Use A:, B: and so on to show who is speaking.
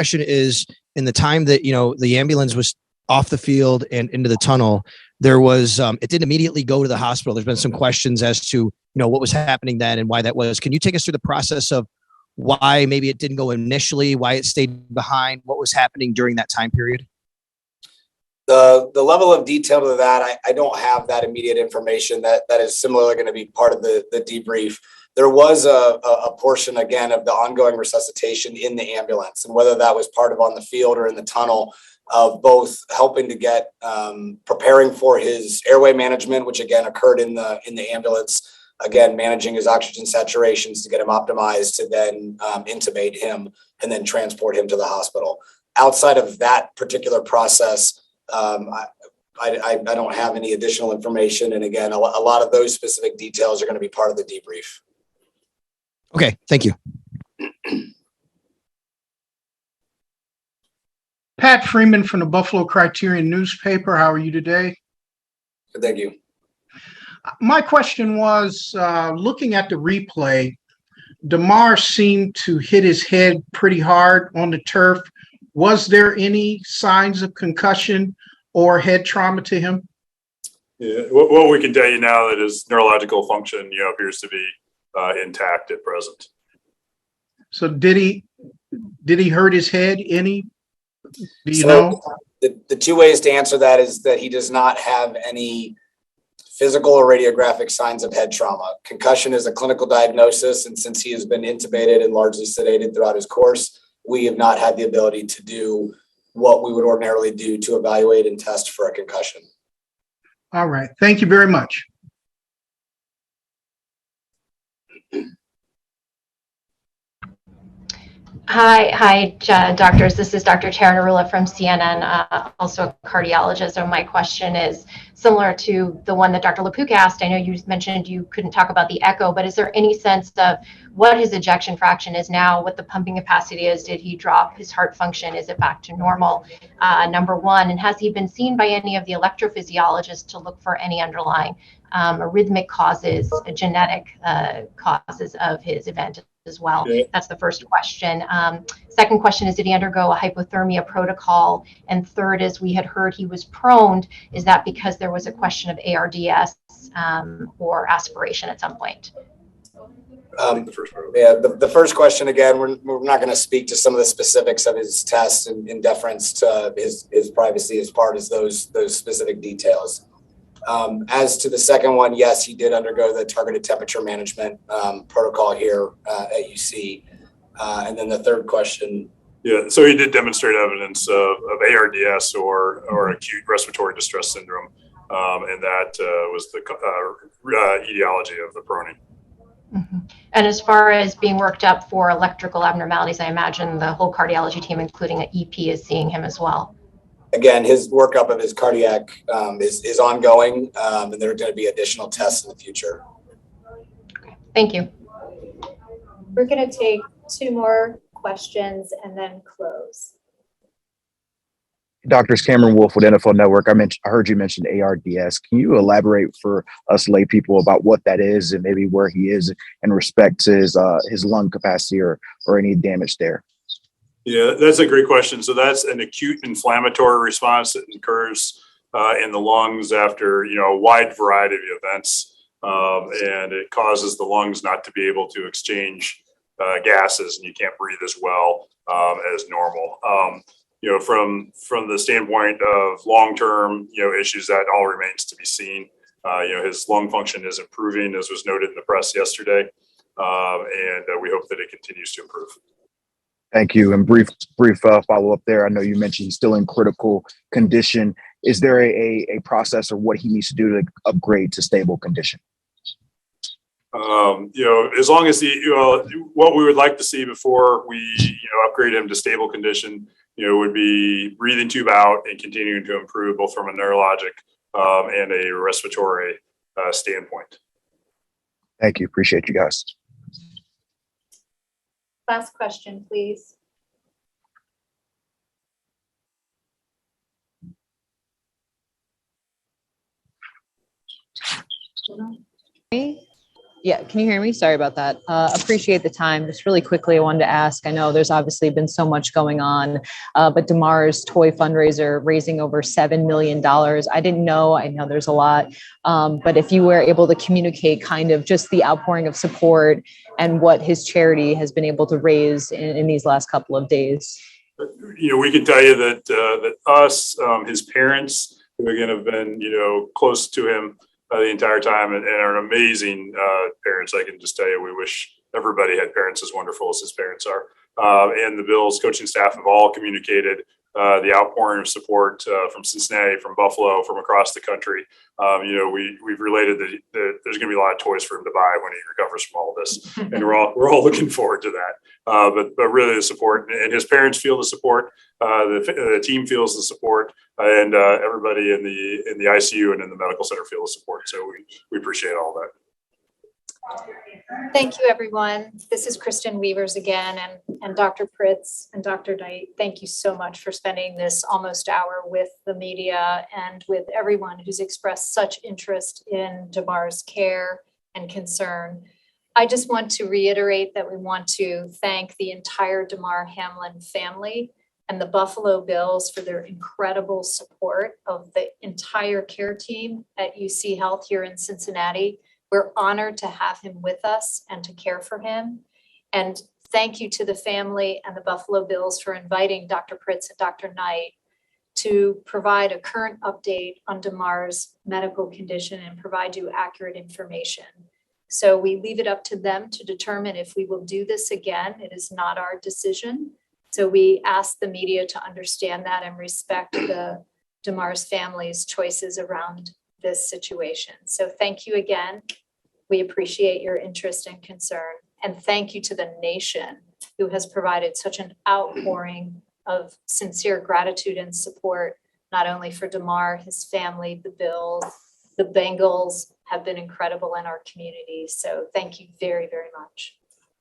A: question is, in the time that, the ambulance was off the field and into the tunnel, there was, it didn't immediately go to the hospital. There's been some questions as to, what was happening then and why that was. Can you take us through the process of why maybe it didn't go initially, why it stayed behind, what was happening during that time period?
B: The level of detail to that, I don't have that immediate information. That is similarly going to be part of the debrief. There was a portion, again, of the ongoing resuscitation in the ambulance, and whether that was part of on the field or in the tunnel, of both helping to get preparing for his airway management, which again occurred in the ambulance, again managing his oxygen saturations to get him optimized, to then intubate him and then transport him to the hospital. Outside of that particular process, I don't have any additional information. And again, a lot of those specific details are going to be part of the debrief.
A: Okay, thank you.
C: Pat Freeman from the Buffalo Criterion newspaper. How are you today?
B: Good, thank you.
C: My question was, looking at the replay, Damar seemed to hit his head pretty hard on the turf. Was there any signs of concussion or head trauma to him?
D: Yeah, what we can tell you now that his neurological function, appears to be intact at present.
C: So did he hurt his head any? Do you know?
B: The two ways to answer that is that he does not have any physical or radiographic signs of head trauma. Concussion is a clinical diagnosis, and since he has been intubated and largely sedated throughout his course, we have not had the ability to do what we would ordinarily do to evaluate and test for a concussion.
C: All right. Thank you very much.
E: Hi, doctors. This is Dr. Tara Narula from CNN, also a cardiologist. So my question is similar to the one that Dr. LaPook asked. I know you mentioned you couldn't talk about the echo, but is there any sense of what his ejection fraction is now, what the pumping capacity is? Did he drop his heart function? Is it back to normal? Number one, and has he been seen by any of the electrophysiologists to look for any underlying arrhythmic causes, genetic causes of his event as well? That's the first question. Second question is, did he undergo a hypothermia protocol? And third is, we had heard he was prone. Is that because there was a question of ARDS or aspiration at some point?
B: The first question, again, we're not going to speak to some of the specifics of his tests in deference to his privacy as part of those specific details. As to the second one, yes, he did undergo the targeted temperature management protocol here at UC. And then the third question.
D: Yeah, so he did demonstrate evidence of ARDS or acute respiratory distress syndrome, and that was the etiology of the proning.
E: Mm-hmm. And as far as being worked up for electrical abnormalities, I imagine the whole cardiology team, including an EP, is seeing him as well.
B: Again, his workup of his cardiac is ongoing, and there are going to be additional tests in the future.
E: Okay. Thank you.
F: We're going to take two more questions and then close.
G: Doctors Cameron Wolf with NFL Network. I heard you mention ARDS. Can you elaborate for us lay people about what that is and maybe where he is in respect to his lung capacity or any damage there?
D: Yeah, that's a great question. So that's an acute inflammatory response that occurs in the lungs after a wide variety of events, and it causes the lungs not to be able to exchange gases, and you can't breathe as well as normal. From the standpoint of long-term issues, that all remains to be seen. His lung function is improving, as was noted in the press yesterday, and we hope that it continues to improve.
G: Thank you. And brief follow up there. I know you mentioned he's still in critical condition. Is there a process or what he needs to do to upgrade to stable condition?
D: As long as what we would like to see before we upgrade him to stable condition, would be breathing tube out and continuing to improve both from a neurologic and a respiratory standpoint.
G: Thank you. Appreciate you guys.
F: Last question, please.
H: Yeah, can you hear me? Sorry about that. Appreciate the time. Just really quickly, I wanted to ask, I know there's obviously been so much going on, but Damar's toy fundraiser raising over $7 million. I didn't know, I know there's a lot, but if you were able to communicate kind of just the outpouring of support and what his charity has been able to raise in these last couple of days.
D: We can tell you that that us, his parents, who again have been, close to him the entire time and are amazing parents. I can just tell you, we wish everybody had parents as wonderful as his parents are. And the Bills coaching staff have all communicated the outpouring of support from Cincinnati, from Buffalo, from across the country. We've related that there's going to be a lot of toys for him to buy when he recovers from all of this, and we're all looking forward to that. But really the support, and his parents feel the support, the team feels the support, and everybody in the ICU and in the medical center feel the support. So we appreciate all that.
F: Thank you, everyone. This is Kristen Weavers again, and Dr. Pritz and Dr. Knight, thank you so much for spending this almost hour with the media and with everyone who's expressed such interest in Damar's care and concern. I just want to reiterate that we want to thank the entire Damar Hamlin family and the Buffalo Bills for their incredible support of the entire care team at UC Health here in Cincinnati. We're honored to have him with us and to care for him. And thank you to the family and the Buffalo Bills for inviting Dr. Pritz and Dr. Knight to provide a current update on Damar's medical condition and provide you accurate information. So we leave it up to them to determine if we will do this again. It is not our decision. So we ask the media to understand that and respect the Damar's family's choices around this situation. So thank you again. We appreciate your interest and concern. And thank you to the nation who has provided such an outpouring of sincere gratitude and support, not only for Damar, his family, the Bills, the Bengals have been incredible in our community. So thank you very, very much.